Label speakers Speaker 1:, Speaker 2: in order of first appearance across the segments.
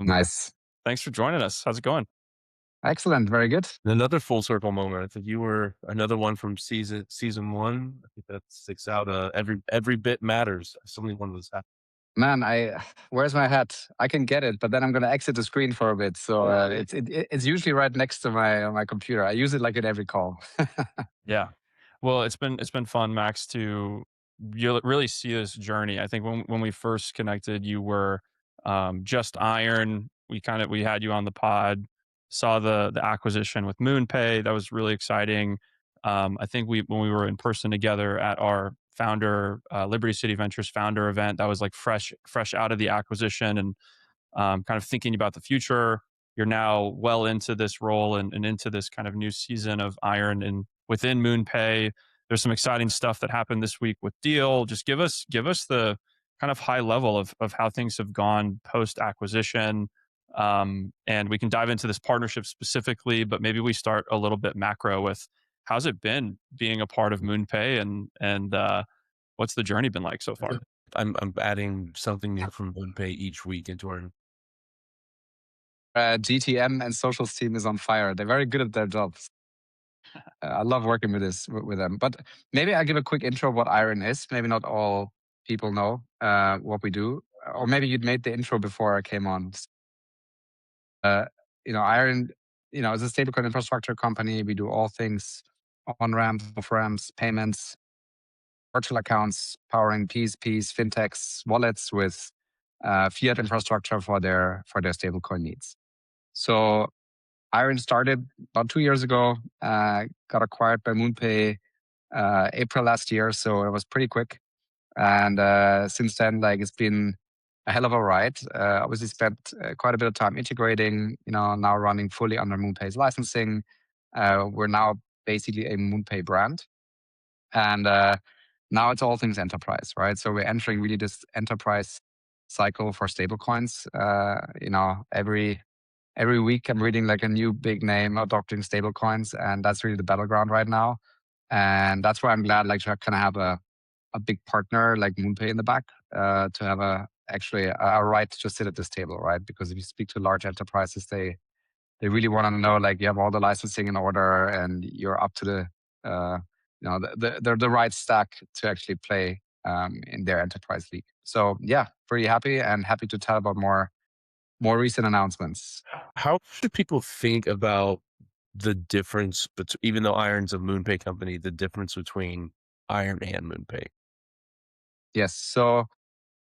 Speaker 1: Nice.
Speaker 2: Thanks for joining us. How's it going?
Speaker 1: Excellent. Very good.
Speaker 3: Another full circle moment. I think you were another one from season one. I think that sticks out. Every bit matters. Something one of those.
Speaker 1: Man, where's my hat? I can get it, but then I'm going to exit the screen for a bit. So it's usually right next to my computer. I use it like in every call.
Speaker 2: Yeah. Well, it's been fun, Max, to really see this journey. I think when we first connected, you were just Iron. We had you on the pod, saw the acquisition with MoonPay. That was really exciting. I think when we were in person together at our founder Liberty City Ventures founder event, that was like fresh out of the acquisition and kind of thinking about the future. You're now well into this role and into this kind of new season of Iron and within MoonPay. There's some exciting stuff that happened this week with Deel. Just give us the kind of high level of how things have gone post acquisition. And we can dive into this partnership specifically, but maybe we start a little bit macro with how's it been being a part of MoonPay and what's the journey been like so far?
Speaker 3: I'm adding something new from MoonPay each week into our.
Speaker 1: GTM and socials team is on fire. They're very good at their jobs. I love working with them. But maybe I give a quick intro of what Iron is. Maybe not all people know what we do, or maybe you'd made the intro before I came on. Uh, Iron, is a stablecoin infrastructure company. We do all things on ramps, off ramps, payments, virtual accounts, powering PSPs, fintechs, wallets with fiat infrastructure for their stablecoin needs. So Iron started about 2 years ago, got acquired by MoonPay April last year, so it was pretty quick. And since then, like it's been a hell of a ride. Obviously, spent quite a bit of time integrating. Now running fully under MoonPay's licensing. We're now basically a MoonPay brand, and now it's all things enterprise, right? So we're entering really this enterprise cycle for stablecoins. Every week I'm reading like a new big name adopting stablecoins, and that's really the battleground right now. And that's why I'm glad like to kind of have a big partner like MoonPay in the back to have actually a right to sit at this table, right? Because if you speak to large enterprises, they really want to know like you have all the licensing in order and you're up to the right stack to actually play in their enterprise league. So yeah, pretty happy and happy to tell about more recent announcements.
Speaker 3: How should people think about the difference between, even though Iron's a MoonPay company, the difference between Iron and MoonPay?
Speaker 1: Yes. So,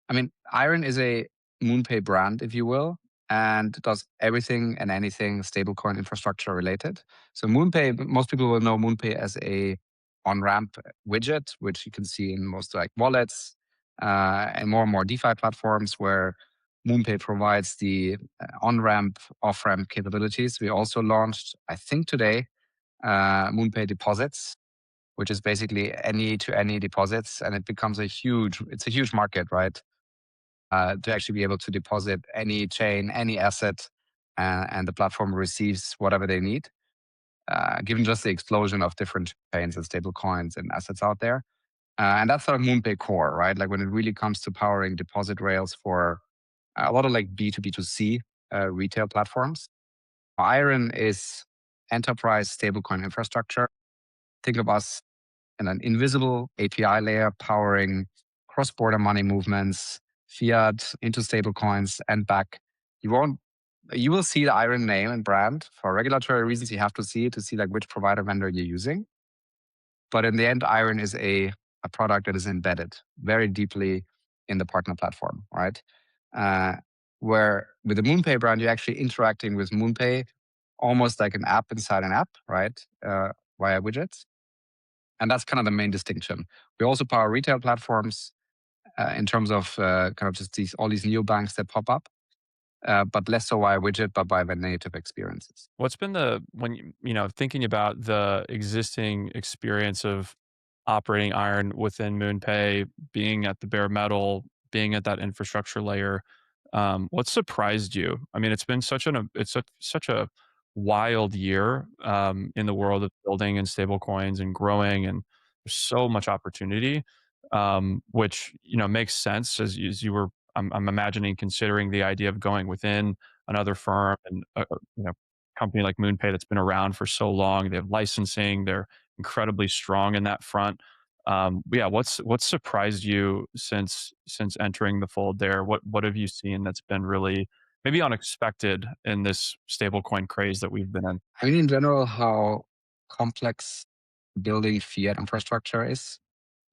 Speaker 1: I mean, Iron is a MoonPay brand, if you will, and does everything and anything stablecoin infrastructure related. So MoonPay, most people will know MoonPay as a on-ramp widget, which you can see in most like wallets and more DeFi platforms where MoonPay provides the on-ramp, off-ramp capabilities. We also launched, I think today, MoonPay deposits, which is basically any to any deposits, and it's a huge market, right? To actually be able to deposit any chain, any asset, and the platform receives whatever they need. Given just the explosion of different chains and stable coins and assets out there. And that's sort of MoonPay core, right? Like when it really comes to powering deposit rails for a lot of like B2B2C retail platforms. Iron is enterprise stablecoin infrastructure. Think of us in an invisible API layer powering cross-border money movements, fiat into stablecoins and back. You will see the Iron name and brand. For regulatory reasons, you have to see it to see like which provider vendor you're using. But in the end, Iron is a product that is embedded very deeply in the partner platform, right? Where with the MoonPay brand, you're actually interacting with MoonPay almost like an app inside an app, right? Via widgets. And that's kind of the main distinction. We also power retail platforms in terms of kind of just all these new banks that pop up, but less so via widget, but by the native experiences.
Speaker 2: What's been thinking about the existing experience of operating Iron within MoonPay, being at the bare metal, being at that infrastructure layer, what surprised you? I mean, it's been such a wild year in the world of building and stable coins and growing, and there's so much opportunity, which makes sense as you were. I'm imagining considering the idea of going within another firm and company like MoonPay that's been around for so long. They have licensing. They're incredibly strong in that front. Yeah, what's surprised you since entering the fold there? What have you seen that's been really maybe unexpected in this stablecoin craze that we've been in?
Speaker 1: I mean, in general, how complex building fiat infrastructure is.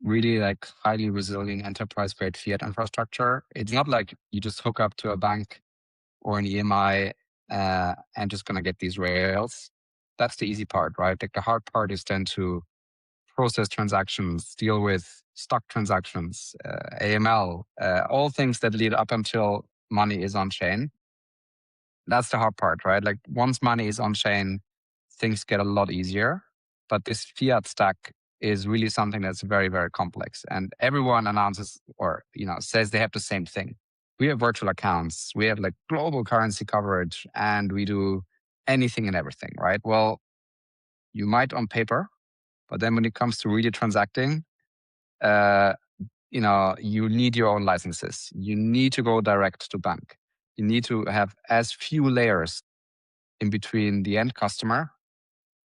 Speaker 1: Really like highly resilient enterprise grade fiat infrastructure. It's not like you just hook up to a bank or an EMI and just gonna get these rails. That's the easy part, right? Like the hard part is then to process transactions, deal with stock transactions, AML, all things that lead up until money is on chain. That's the hard part, right? Like once money is on chain, things get a lot easier. But this fiat stack is really something that's very, very complex. And everyone announces or says they have the same thing. We have virtual accounts, we have like global currency coverage, and we do anything and everything, right? Well, you might on paper, but then when it comes to really transacting, uh, you need your own licenses. You need to go direct to bank. You need to have as few layers in between the end customer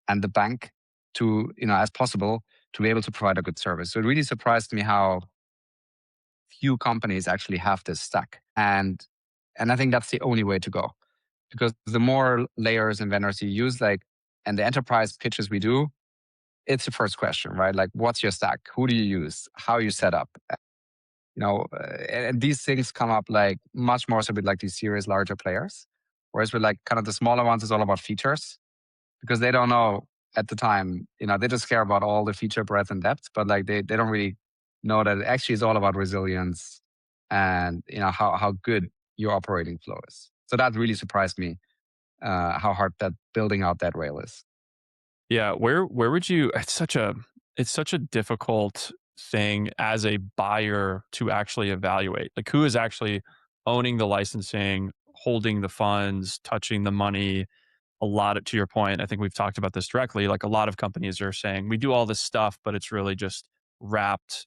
Speaker 1: and the bank to, as possible to be able to provide a good service. So it really surprised me how few companies actually have this stack. And I think that's the only way to go. Because the more layers and vendors you use, and the enterprise pitches we do, it's the first question, right? Like, what's your stack? Who do you use? How are you set up? And these things come up like much more so with like these serious larger players. Whereas with like kind of the smaller ones, it's all about features because they don't know at the time, they just care about all the feature breadth and depth, but like they don't really know that it actually is all about resilience and, how good your operating flow is. So that really surprised me, how hard that building out that rail is.
Speaker 2: Yeah, where would you it's such a difficult thing as a buyer to actually evaluate. Like who is actually owning the licensing, holding the funds, touching the money? A lot of, to your point, I think we've talked about this directly. Like a lot of companies are saying we do all this stuff, but it's really just wrapped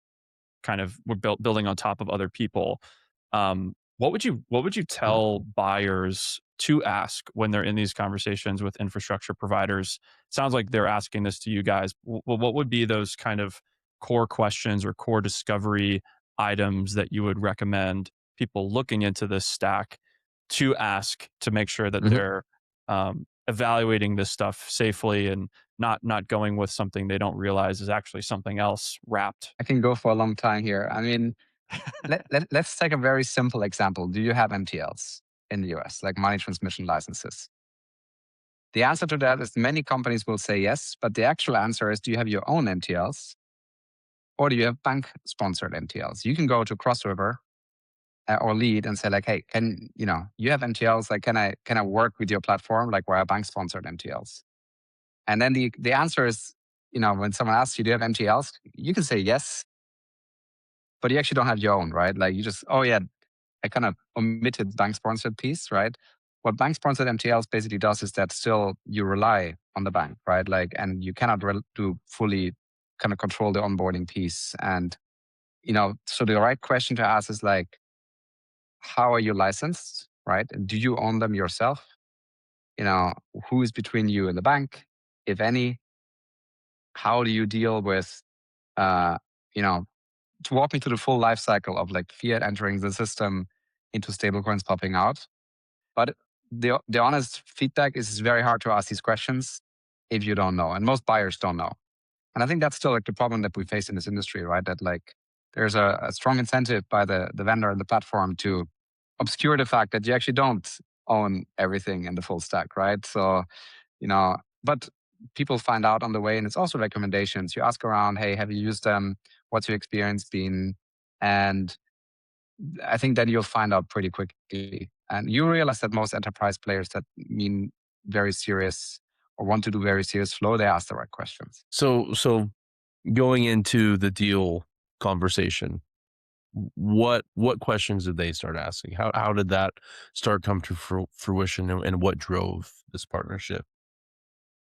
Speaker 2: kind of we're building on top of other people. What would you tell buyers to ask when they're in these conversations with infrastructure providers? Sounds like they're asking this to you guys. Well, what would be those kind of core questions or core discovery items that you would recommend people looking into this stack to ask to make sure that
Speaker 1: Mhm.
Speaker 2: they're evaluating this stuff safely and not going with something they don't realize is actually something else wrapped?
Speaker 1: I can go for a long time here. I mean, let's take a very simple example. Do you have MTLs in the US, like money transmission licenses? The answer to that is many companies will say yes, but the actual answer is do you have your own MTLs or do you have bank sponsored MTLs? You can go to Cross River or Lead and say like, hey, you have MTLs, like can I work with your platform like where I bank sponsored MTLs? And then the answer is, when someone asks you, do you have MTLs? You can say yes, but you actually don't have your own, right? Like you just, oh yeah, I kind of omitted bank sponsored piece, right? What bank sponsored MTLs basically does is that still you rely on the bank, right? Like, and you cannot do fully kind of control the onboarding piece. And, so the right question to ask is like, how are you licensed, right? And do you own them yourself? Who is between you and the bank, if any? How do you deal with, uh, you know, to walk me through the full life cycle of like fiat entering the system into stablecoins popping out. But the honest feedback is it's very hard to ask these questions if you don't know. And most buyers don't know. And I think that's still like the problem that we face in this industry, right? That like there's a strong incentive by the vendor and the platform to obscure the fact that you actually don't own everything in the full stack, right? So, but people find out on the way, and it's also recommendations. You ask around, hey, have you used them? What's your experience been? And I think then you'll find out pretty quickly. And you realize that most enterprise players that mean very serious or want to do very serious flow, they ask the right questions.
Speaker 3: So going into the deal conversation, what questions did they start asking? How did that start come to fruition, and what drove this partnership?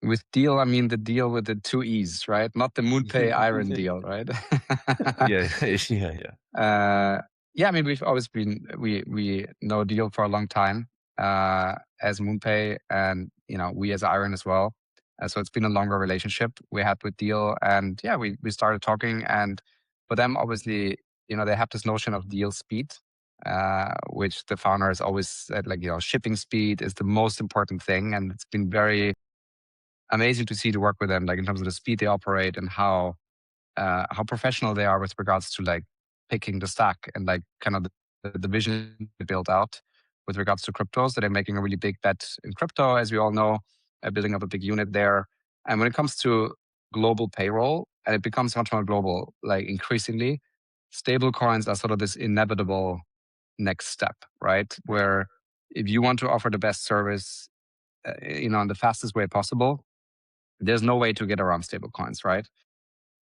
Speaker 1: With Deel, I mean the deal with the two E's, right? Not the MoonPay Iron deal, right?
Speaker 3: Yeah, yeah, yeah.
Speaker 1: yeah, I mean we've always been we know Deel for a long time. as MoonPay, and we as Iron as well. So it's been a longer relationship we had with Deel, and yeah, we started talking. And for them, obviously, they have this notion of deal speed, which the founder has always said, like, shipping speed is the most important thing, and it's been very amazing to see to work with them, like in terms of the speed they operate and how professional they are with regards to like picking the stack and like kind of the vision they built out with regards to crypto. So they're making a really big bet in crypto, as we all know, building up a big unit there. And when it comes to global payroll, and it becomes much more global, like increasingly, stable coins are sort of this inevitable next step, right? Where if you want to offer the best service, in the fastest way possible, there's no way to get around stable coins, right?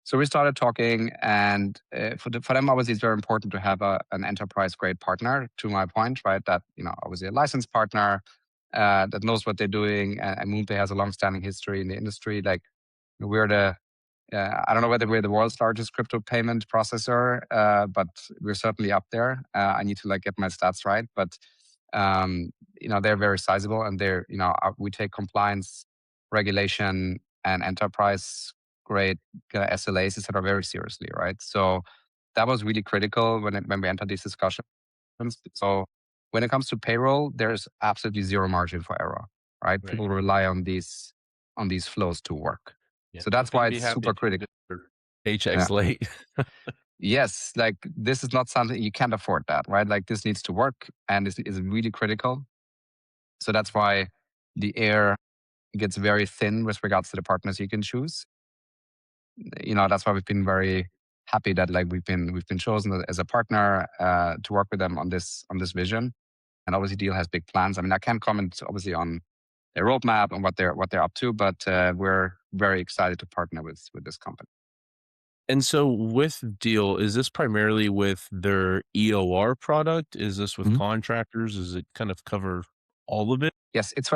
Speaker 1: So we started talking, and for them, obviously, it's very important to have an enterprise-grade partner. To my point, right? That obviously a licensed partner that knows what they're doing, and MoonPay has a long-standing history in the industry. Like we're I don't know whether we're the world's largest crypto payment processor, but we're certainly up there. I need to like get my stats right, but they're very sizable, and we take compliance, regulation, and enterprise grade SLAs, etc., very seriously, right? So that was really critical when we entered these discussions. So when it comes to payroll, there's absolutely zero margin for error, right?
Speaker 3: Right.
Speaker 1: People rely on these flows to work.
Speaker 3: Yeah.
Speaker 1: So that's why it's super critical.
Speaker 3: Paychecks late.
Speaker 1: Yes, like this is not something you can't afford that, right? Like this needs to work, and this is really critical. So that's why the air gets very thin with regards to the partners you can choose. That's why we've been very happy that like we've been chosen as a partner to work with them on this vision. And obviously, Deel has big plans. I mean, I can't comment obviously on their roadmap and what they're up to, but we're very excited to partner with this company.
Speaker 3: And so with Deel, is this primarily with their EOR product? Is this with
Speaker 1: Mhm.
Speaker 3: contractors? Does it kind of cover all of it?
Speaker 1: Yes, it's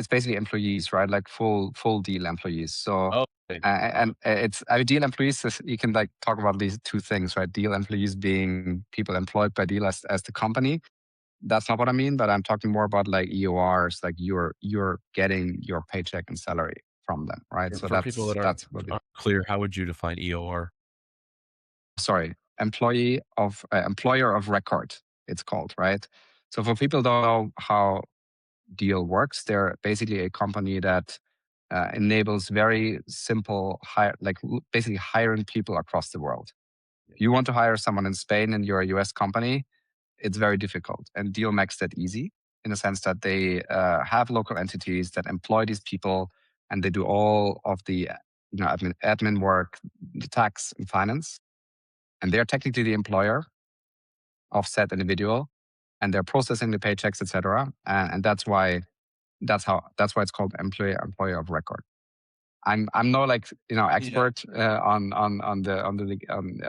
Speaker 1: basically employees, right? Like full Deel employees. So
Speaker 3: Oh, okay.
Speaker 1: Deel employees. You can like talk about these two things, right? Deel employees being people employed by Deel as the company. That's not what I mean, but I'm talking more about like EORs, like you're getting your paycheck and salary from them, right? So
Speaker 3: For people that aren't,
Speaker 1: that's what
Speaker 3: aren't clear, how would you define EOR?
Speaker 1: sorry, employer of record, it's called, right? So for people who don't know how Deel works, they're basically a company that enables very simple basically hiring people across the world. If you want to hire someone in Spain and you're a US company, it's very difficult. And Deel makes that easy in the sense that they have local entities that employ these people, and they do all of the admin work, the tax and finance. And they're technically the employer of said individual, and they're processing the paychecks, etc. And that's why it's called employer of record. I'm no like expert on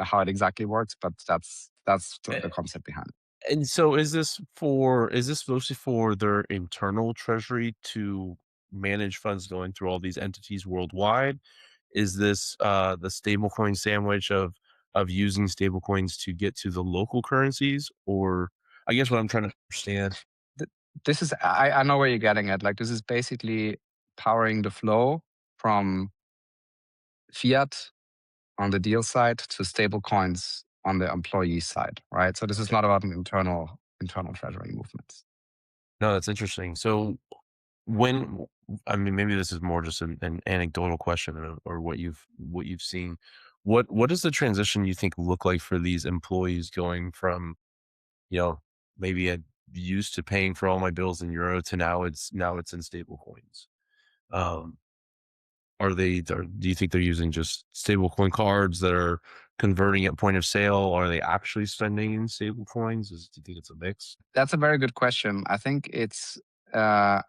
Speaker 1: how it exactly works, but that's the concept behind it.
Speaker 3: And so is this mostly for their internal treasury to manage funds going through all these entities worldwide? Is this the stablecoin sandwich of using stablecoins to get to the local currencies? Or I guess what I'm trying to understand.
Speaker 1: This is I know where you're getting at. Like this is basically powering the flow from fiat on the Deel side to stable coins on the employee side, right? So this is not about an internal treasury movements.
Speaker 3: No, that's interesting. So when I mean, maybe this is more just an anecdotal question or what you've seen. What does the transition you think look like for these employees going from, you know, maybe I used to paying for all my bills in euro to now it's in stable coins? Um, do you think they're using just stablecoin cards that are converting at point of sale? Are they actually spending in stable coins? Do you think it's a mix?
Speaker 1: That's a very good question. I think uh,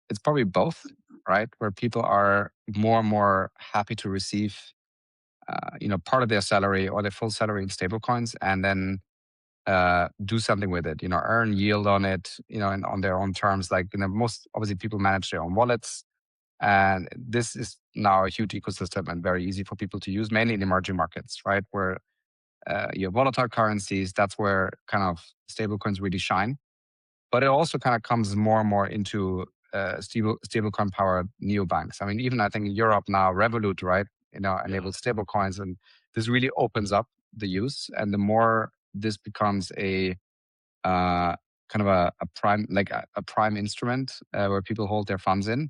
Speaker 1: it's probably both, right? Where people are more and more happy to receive, part of their salary or their full salary in stablecoins, and then do something with it. Earn yield on it. And on their own terms. Like most obviously people manage their own wallets, and this is now a huge ecosystem and very easy for people to use, mainly in emerging markets, right? Where you have volatile currencies. That's where kind of stablecoins really shine. But it also kind of comes more and more into stablecoin powered neobanks. I mean, even I think in Europe now, Revolut, right, enables stablecoins, and this really opens up the use. And the more this becomes a kind of a prime, like a prime instrument where people hold their funds in,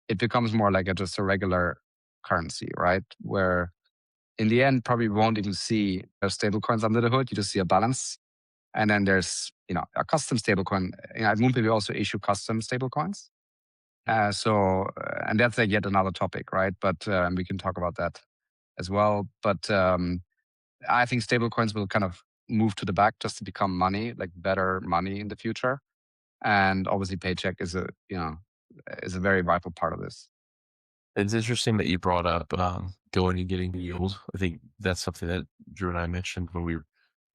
Speaker 1: it becomes more like just a regular currency, right? Where in the end, probably won't even see stable coins under the hood. You just see a balance. And then there's, a custom stablecoin. At MoonPay, we also issue custom stablecoins. And that's like yet another topic, right? But we can talk about that as well. But I think stablecoins will kind of move to the back just to become money, like better money in the future. And obviously, paycheck is a very vital part of this.
Speaker 3: It's interesting that you brought up going and getting yield. I think that's something that Drew and I mentioned when we were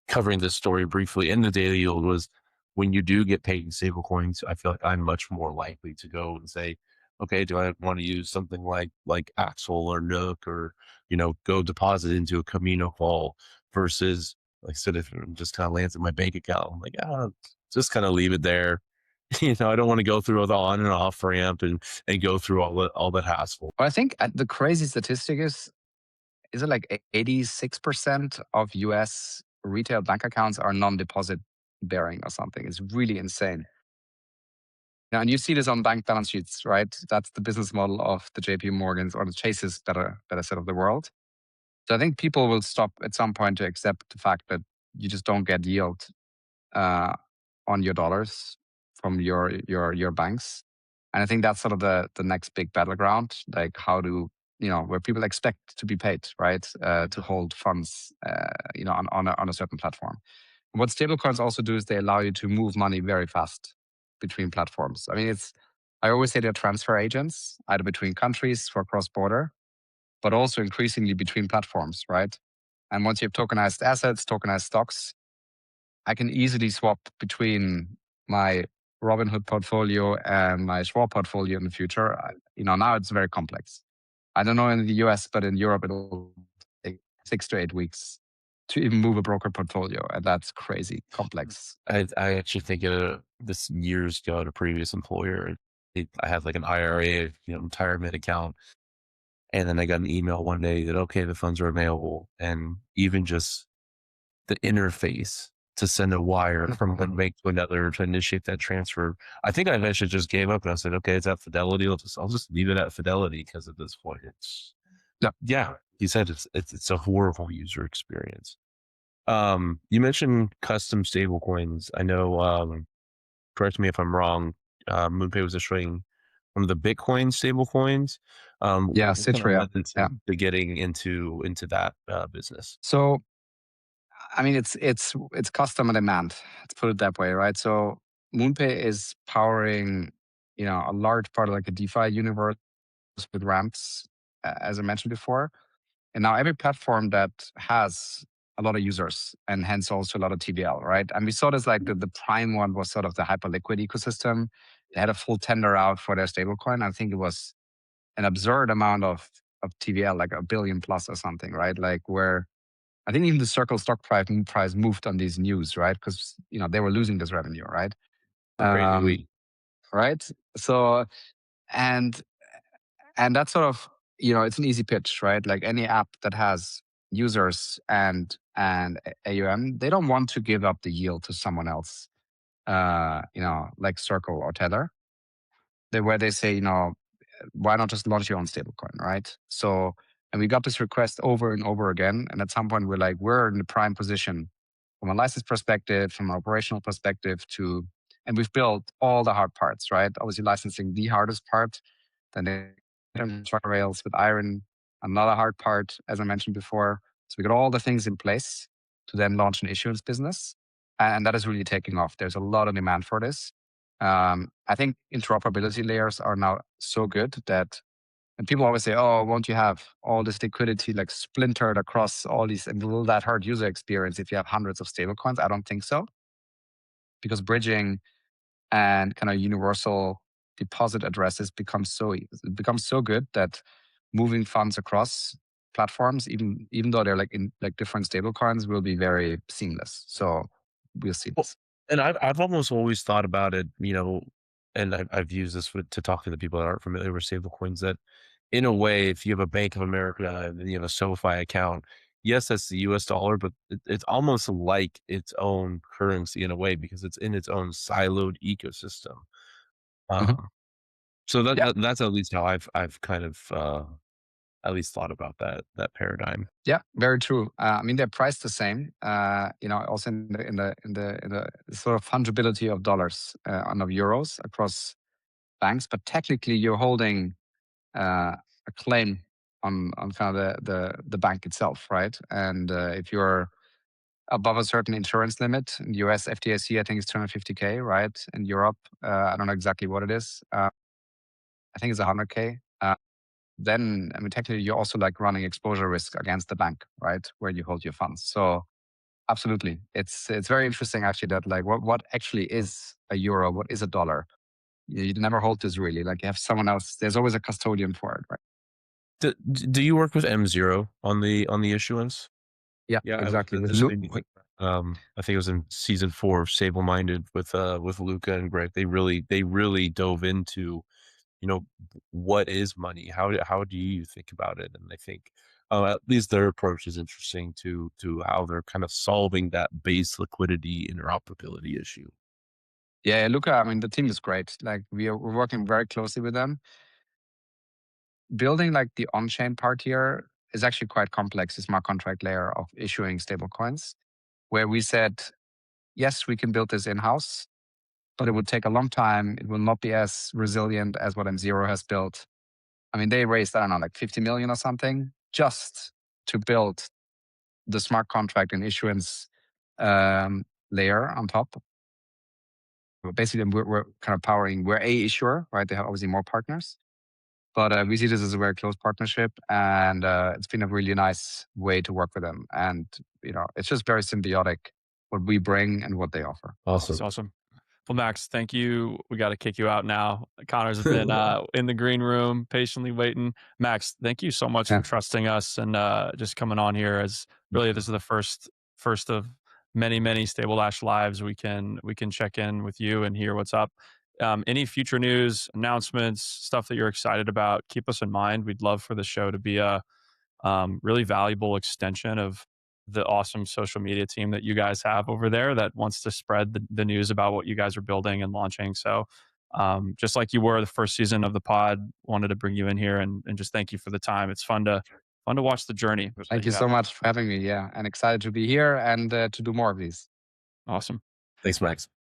Speaker 3: covering this story briefly in the daily yield was when you do get paid in stable coins, I feel like I'm much more likely to go and say, okay, do I want to use something like Axel or Nook or, go deposit into a Camino call versus like I said, if it just kind of lands in my bank account, I'm like, just kind of leave it there. I don't want to go through the on and off ramp and go through all that hassle.
Speaker 1: Well, I think the crazy statistic is it like 86% of US retail bank accounts are non-deposit bearing or something? It's really insane. And you see this on bank balance sheets, right? That's the business model of the JP Morgans or the Chases, better said, of the world. So I think people will stop at some point to accept the fact that you just don't get yield on your dollars from your banks. And I think that's sort of the next big battleground, like how do, where people expect to be paid, right? To hold funds, on a certain platform. What stablecoins also do is they allow you to move money very fast between platforms. I mean, I always say they're transfer agents, either between countries for cross-border, but also increasingly between platforms, right? And once you have tokenized assets, tokenized stocks, I can easily swap between my Robinhood portfolio and my Schwab portfolio in the future. Now it's very complex. I don't know in the US, but in Europe, it'll take 6 to 8 weeks to even move a broker portfolio. And that's crazy complex.
Speaker 3: I actually think this years ago at a previous employer, I had like an IRA, retirement account. And then I got an email one day that, okay, the funds are available. And even just the interface to send a wire from one bank to another to initiate that transfer. I think I eventually just gave up and I said, okay, it's at Fidelity. I'll just leave it at Fidelity because at this point yeah, you said it's a horrible user experience. You mentioned custom stable coins. I know, correct me if I'm wrong, MoonPay was issuing one of the Bitcoin stable coins.
Speaker 1: Yeah,
Speaker 3: what kind of
Speaker 1: Citria.
Speaker 3: led into to getting into that business?
Speaker 1: So, I mean, it's customer demand. Let's put it that way, right? So MoonPay is powering, a large part of like a DeFi universe with ramps, as I mentioned before. And now every platform that has a lot of users and hence also a lot of TVL, right? And we saw this like the prime one was sort of the Hyperliquid ecosystem. They had a full tender out for their stablecoin. I think it was an absurd amount of TVL, like $1 billion plus or something, right? Like where I think even the Circle stock price moved on these news, right? Because they were losing this revenue, right? Right. So and that's sort of it's an easy pitch, right? Like any app that has users and AUM, they don't want to give up the yield to someone else, like Circle or Tether. Where they say, why not just launch your own stablecoin, right? So, and we got this request over and over again. And at some point, we're in the prime position from a license perspective, from an operational perspective and we've built all the hard parts, right? Obviously, licensing the hardest part. Then the rails with Iron, another hard part, as I mentioned before. So we got all the things in place to then launch an issuance business. And that is really taking off. There's a lot of demand for this. I think interoperability layers are now so good that, and people always say, oh, won't you have all this liquidity like splintered across all these, and will that hurt user experience if you have hundreds of stablecoins? I don't think so. Because bridging and kind of universal deposit addresses becomes so good that moving funds across platforms, even though they're like in like different stablecoins, will be very seamless. So we'll see this.
Speaker 3: And I've almost always thought about it, and I've used this to talk to the people that aren't familiar with stablecoins. That in a way, if you have a Bank of America and you have a SoFi account, yes, that's the U.S. dollar, but it's almost like its own currency in a way because it's in its own siloed ecosystem.
Speaker 1: Mhm.
Speaker 3: Uh, so
Speaker 1: Yeah,
Speaker 3: that's at least how I've kind of at least thought about that paradigm.
Speaker 1: yeah, very true. I mean, they're priced the same. Also in the sort of fungibility of dollars and of euros across banks, but technically you're holding a claim on kind of the bank itself, right? And if you're above a certain insurance limit in the US FDIC, I think it's 250K, right? In Europe, I don't know exactly what it is. I think it's 100K. Then, I mean, technically, you're also like running exposure risk against the bank, right, where you hold your funds. So, absolutely, it's very interesting actually that like what actually is a euro, what is a dollar. You never hold this really. Like you have someone else. There's always a custodian for it, right?
Speaker 3: Do you work with M0 on the issuance?
Speaker 1: Yeah,
Speaker 3: Yeah,
Speaker 1: exactly. With
Speaker 3: this
Speaker 1: Luke,
Speaker 3: made me think. I think it was in season 4 of Stable Minded with Luca and Greg. They really dove into, what is money? How do you think about it? And I think at least their approach is interesting to how they're kind of solving that base liquidity interoperability issue.
Speaker 1: yeah, Luca. I mean, the team is great. Like we're working very closely with them. Building like the on-chain part here is actually quite complex. The smart contract layer of issuing stablecoins, where we said yes, we can build this in-house, but it would take a long time. It will not be as resilient as what M0 has built. I mean, they raised, I don't know, like 50 million or something just to build the smart contract and issuance layer on top. Basically, we're kind of powering, we're a issuer, right? They have obviously more partners, but we see this as a very close partnership. And it's been a really nice way to work with them. And, it's just very symbiotic what we bring and what they offer.
Speaker 2: It's
Speaker 3: Awesome.
Speaker 2: awesome. Well, Max, thank you. We got to kick you out now. Connor's been in the green room patiently waiting. Max, thank you so much for
Speaker 1: Yeah.
Speaker 2: trusting us and just coming on here. As really, this is the first of many Stable Dash lives. We can check in with you and hear what's up. Any future news, announcements, stuff that you're excited about, keep us in mind. We'd love for the show to be a really valuable extension of the awesome social media team that you guys have over there that wants to spread the news about what you guys are building and launching. So, just like you were the first season of the pod, wanted to bring you in here and just thank you for the time. It's fun to watch the journey that
Speaker 1: Thank you
Speaker 2: you have.
Speaker 1: so much for having me. Yeah. And excited to be here and to do more of these.
Speaker 2: Awesome.
Speaker 3: Thanks, Max.